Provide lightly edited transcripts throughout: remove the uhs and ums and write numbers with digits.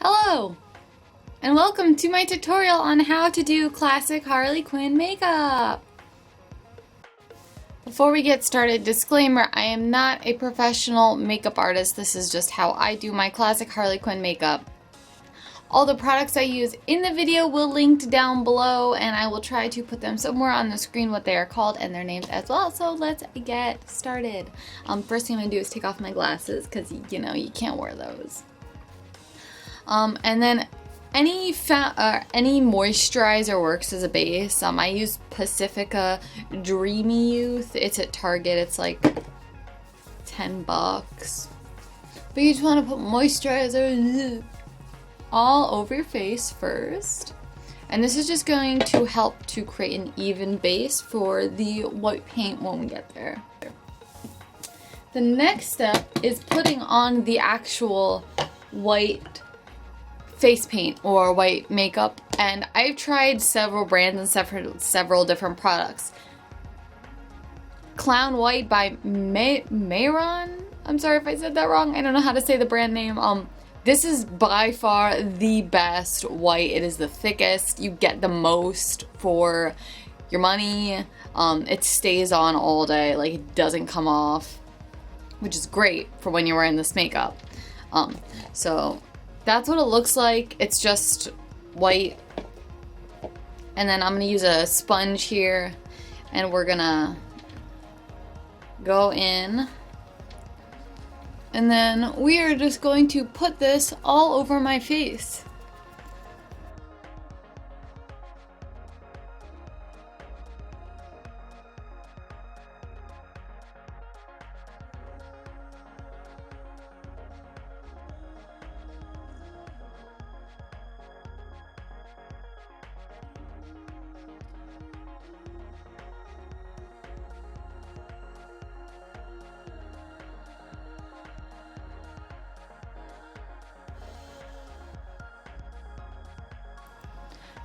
Hello, and welcome to my tutorial on how to do classic Harley Quinn makeup. Before we get started, disclaimer, I am not a professional makeup artist. This is just how I do my classic Harley Quinn makeup. All the products I use in the video will link down below, and I will try to put them somewhere on the screen what they are called and their names as well. So let's get started. First thing I'm gonna do is take off my glasses because you know you can't wear those. And then any moisturizer works as a base. I use Pacifica Dreamy Youth. It's at Target. It's like $10. But you just want to put moisturizer all over your face first. And this is just going to help to create an even base for the white paint when we get there. The next step is putting on the actual white face paint or white makeup, and I've tried several brands and several different products. Clown White by Mehron. I'm sorry if I said that wrong. I don't know how to say the brand name. This is by far the best white. It is the thickest. You get the most for your money. It stays on all day. Like, it doesn't come off, which is great for when you're wearing this makeup. So that's what it looks like. It's just white. And then I'm gonna use a sponge here, and we're gonna go in. And then we are just going to put this all over my face.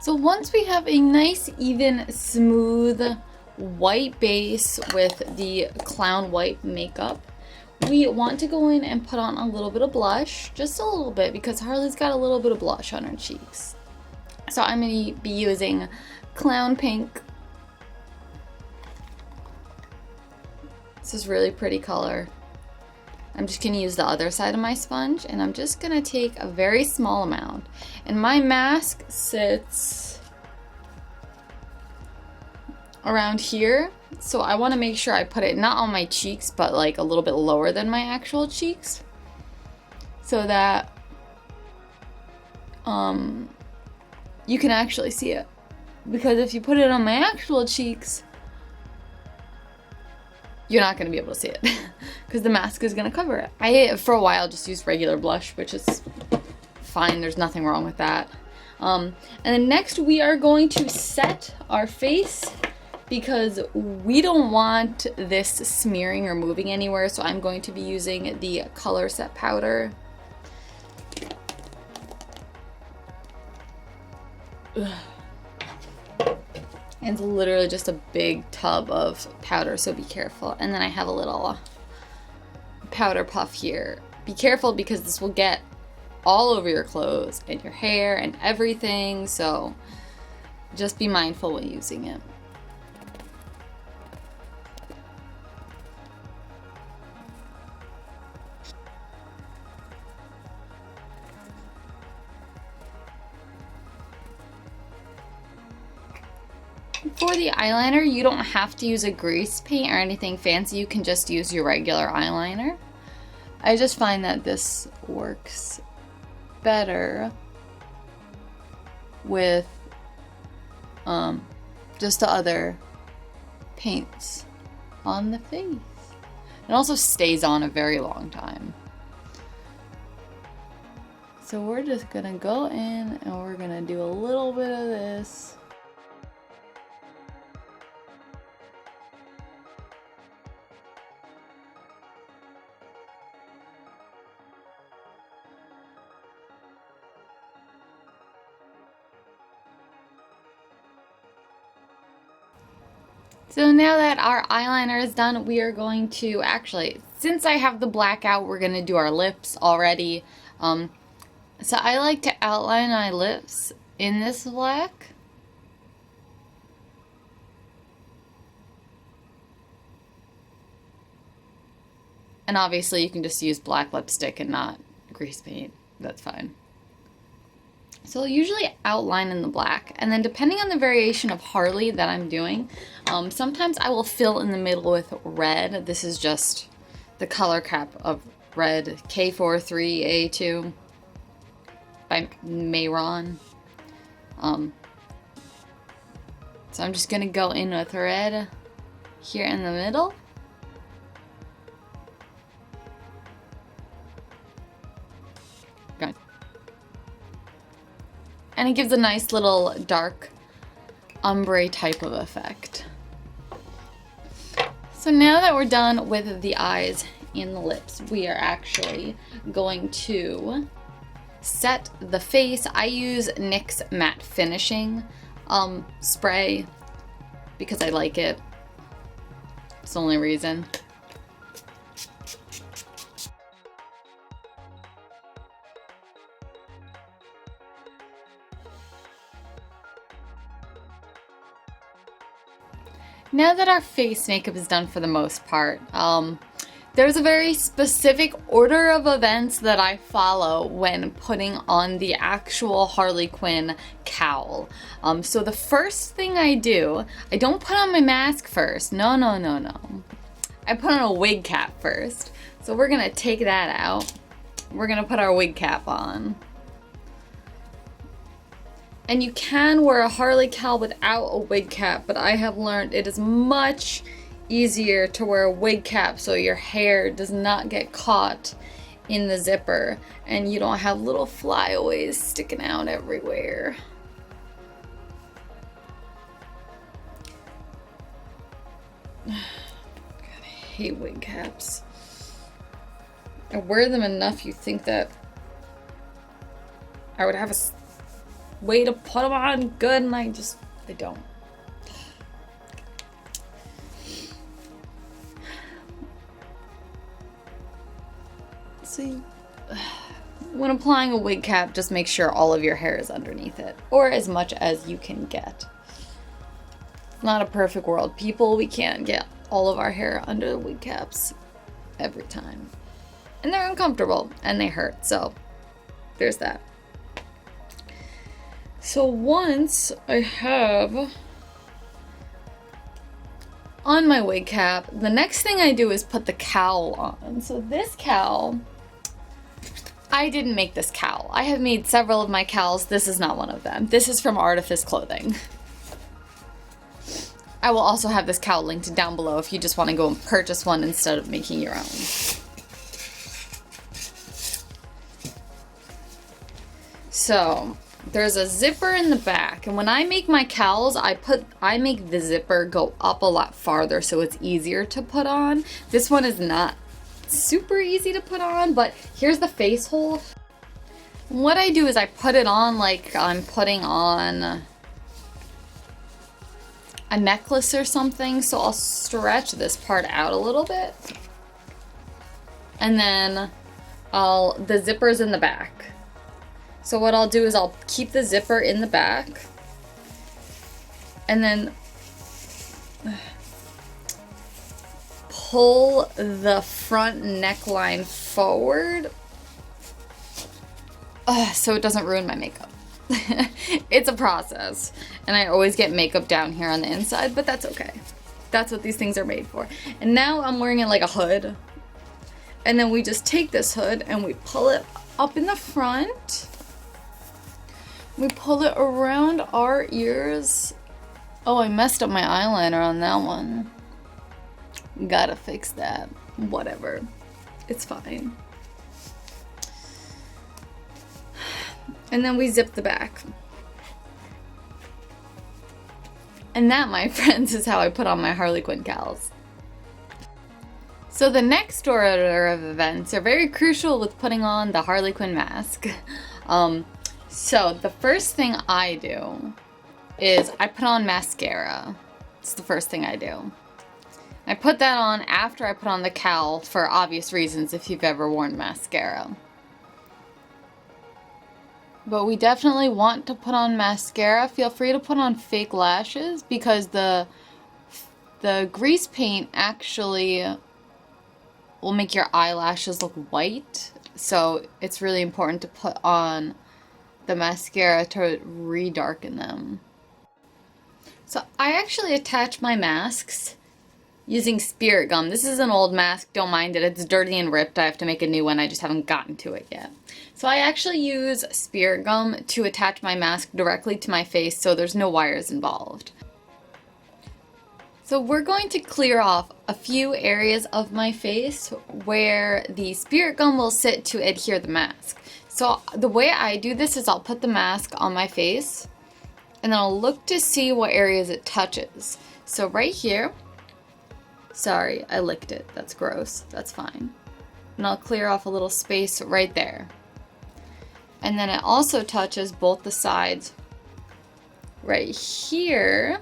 So once we have a nice, even, smooth white base with the Clown White makeup, we want to go in and put on a little bit of blush, just a little bit, because Harley's got a little bit of blush on her cheeks. So I'm going to be using Clown Pink. This is really pretty color. I'm just going to use the other side of my sponge, and I'm just going to take a very small amount. And my mask sits around here, so I want to make sure I put it not on my cheeks, but like a little bit lower than my actual cheeks, so that you can actually see it. Because if you put it on my actual cheeks, you're not going to be able to see it because the mask is going to cover it. I, for a while, just used regular blush, which is fine. There's nothing wrong with that. And then next we are going to set our face because we don't want this smearing or moving anywhere. So I'm going to be using the Colorset Powder. And it's literally just a big tub of powder, so be careful. And then I have a little powder puff here. Be careful because this will get all over your clothes and your hair and everything, so just be mindful when using it. For the eyeliner, you don't have to use a grease paint or anything fancy. You can just use your regular eyeliner. I just find that this works better with just the other paints on the face. It also stays on a very long time. So we're just gonna go in and we're gonna do a little bit of this. So now that our eyeliner is done, we are going to actually, since I have the black out, we're going to do our lips already. So I like to outline my lips in this black. And obviously you can just use black lipstick and not grease paint. That's fine. So I'll usually outline in the black, and then depending on the variation of Harley that I'm doing, sometimes I will fill in the middle with red. This is just the color cap of red, K43A2 by Mehron. So I'm just gonna go in with red here in the middle. And it gives a nice little dark ombre type of effect. So now that we're done with the eyes and the lips, we are actually going to set the face. I use NYX Matte Finishing spray because I like it. It's the only reason. Now that our face makeup is done for the most part, there's a very specific order of events that I follow when putting on the actual Harley Quinn cowl. So the first thing I do, I don't put on my mask first. No. I put on a wig cap first. So we're gonna take that out. We're gonna put our wig cap on. And you can wear a Harley cowl without a wig cap, but I have learned it is much easier to wear a wig cap so your hair does not get caught in the zipper and you don't have little flyaways sticking out everywhere. God, I hate wig caps. I wear them enough you think that I would have a way to put them on good, and I don't. See, when applying a wig cap, just make sure all of your hair is underneath it, or as much as you can get. Not a perfect world, people. We can't get all of our hair under the wig caps every time. And they're uncomfortable, and they hurt, so there's that. So once I have on my wig cap, the next thing I do is put the cowl on. So this cowl, I didn't make this cowl. I have made several of my cowls. This is not one of them. This is from Artifice clothing. I will also have this cowl linked down below if you just want to go and purchase one instead of making your own. So there's a zipper in the back, and when I make my cowls, I make the zipper go up a lot farther so it's easier to put on. This one is not super easy to put on, but here's the face hole. What I do is I put it on like I'm putting on a necklace or something, so I'll stretch this part out a little bit, and then the zipper's in the back. So what I'll do is I'll keep the zipper in the back and then pull the front neckline forward so it doesn't ruin my makeup. It's a process, and I always get makeup down here on the inside, but that's okay. That's what these things are made for. And now I'm wearing it like a hood, and then we just take this hood and we pull it up in the front. We pull it around our ears. Oh, I messed up my eyeliner on that one. Gotta fix that. Whatever. It's fine. And then we zip the back. And that, my friends, is how I put on my Harley Quinn cowls. So the next order of events are very crucial with putting on the Harley Quinn mask. So the first thing I do is I put on mascara. It's the first thing I do. I put that on after I put on the cowl for obvious reasons if you've ever worn mascara. But we definitely want to put on mascara. Feel free to put on fake lashes because the grease paint actually will make your eyelashes look white. So it's really important to put on the mascara to re-darken them. So I actually attach my masks using spirit gum. This is an old mask, don't mind it. It's dirty and ripped. I have to make a new one. I just haven't gotten to it yet. So I actually use spirit gum to attach my mask directly to my face so there's no wires involved. So we're going to clear off a few areas of my face where the spirit gum will sit to adhere the mask. So the way I do this is I'll put the mask on my face and then I'll look to see what areas it touches. So right here, sorry, I licked it. That's gross. That's fine. And I'll clear off a little space right there. And then it also touches both the sides right here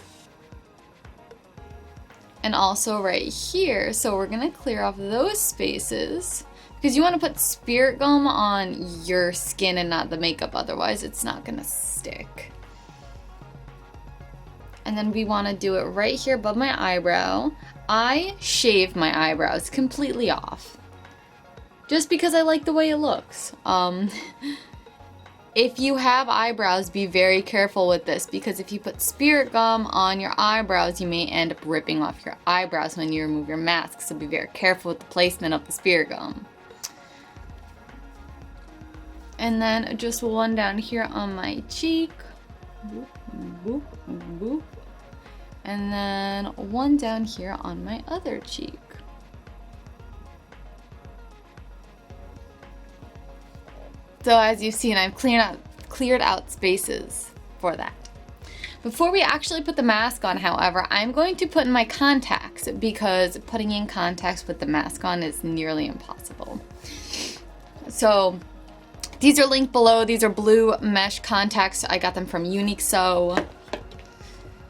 and also right here. So we're gonna clear off those spaces because you want to put spirit gum on your skin and not the makeup, otherwise it's not gonna stick. And then we want to do it right here above my eyebrow. I shave my eyebrows completely off just because I like the way it looks. If you have eyebrows, be very careful with this because if you put spirit gum on your eyebrows, you may end up ripping off your eyebrows when you remove your mask. So be very careful with the placement of the spirit gum. And then just one down here on my cheek. Boop, boop, boop. And then one down here on my other cheek. So as you've seen, I've cleared out spaces for that. Before we actually put the mask on, however, I'm going to put in my contacts because putting in contacts with the mask on is nearly impossible. So these are linked below. These are blue mesh contacts. I got them from Unique So.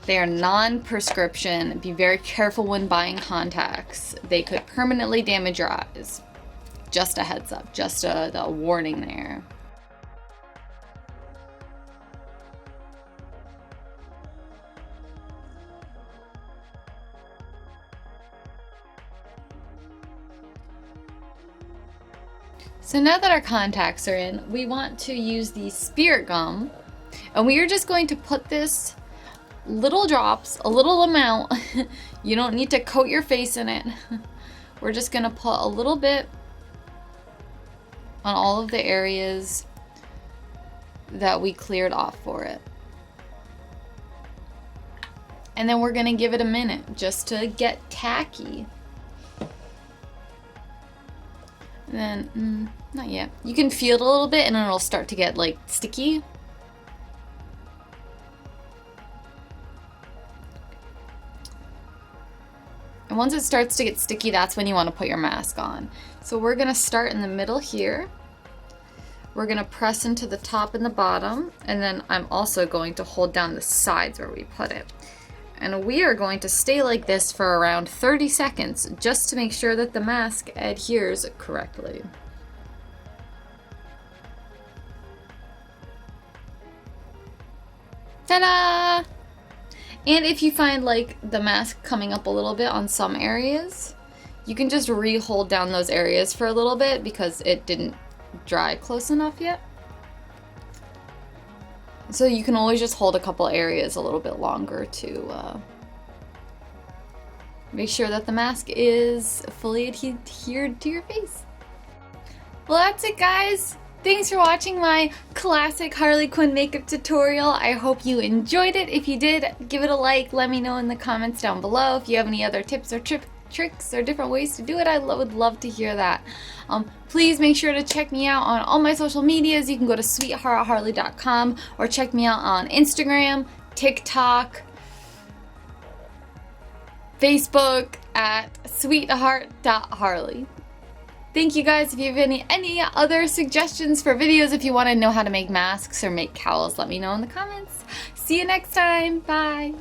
They are non-prescription. Be very careful when buying contacts. They could permanently damage your eyes. Just a heads up, just a warning there. So now that our contacts are in, we want to use the spirit gum, and we are just going to put this little drops, a little amount. You don't need to coat your face in it. We're just gonna put a little bit on all of the areas that we cleared off for it. And then we're gonna give it a minute just to get tacky. And then, not yet. You can feel it a little bit and then it'll start to get like sticky. And once it starts to get sticky, that's when you want to put your mask on. So we're gonna start in the middle here. We're gonna press into the top and the bottom, and then I'm also going to hold down the sides where we put it. And we are going to stay like this for around 30 seconds just to make sure that the mask adheres correctly. Ta-da! And if you find like the mask coming up a little bit on some areas, you can just re-hold down those areas for a little bit because it didn't dry close enough yet. So you can always just hold a couple areas a little bit longer to make sure that the mask is fully adhered to your face. Well, that's it, guys. Thanks for watching my classic Harley Quinn makeup tutorial. I hope you enjoyed it. If you did, give it a like. Let me know in the comments down below. If you have any other tips or tricks or different ways to do it, I would love to hear that. Please make sure to check me out on all my social medias. You can go to sweetheartharley.com or check me out on Instagram, TikTok, Facebook at sweetheart.harley. Thank you guys. If you have any other suggestions for videos, if you want to know how to make masks or make cowls, let me know in the comments. See you next time. Bye.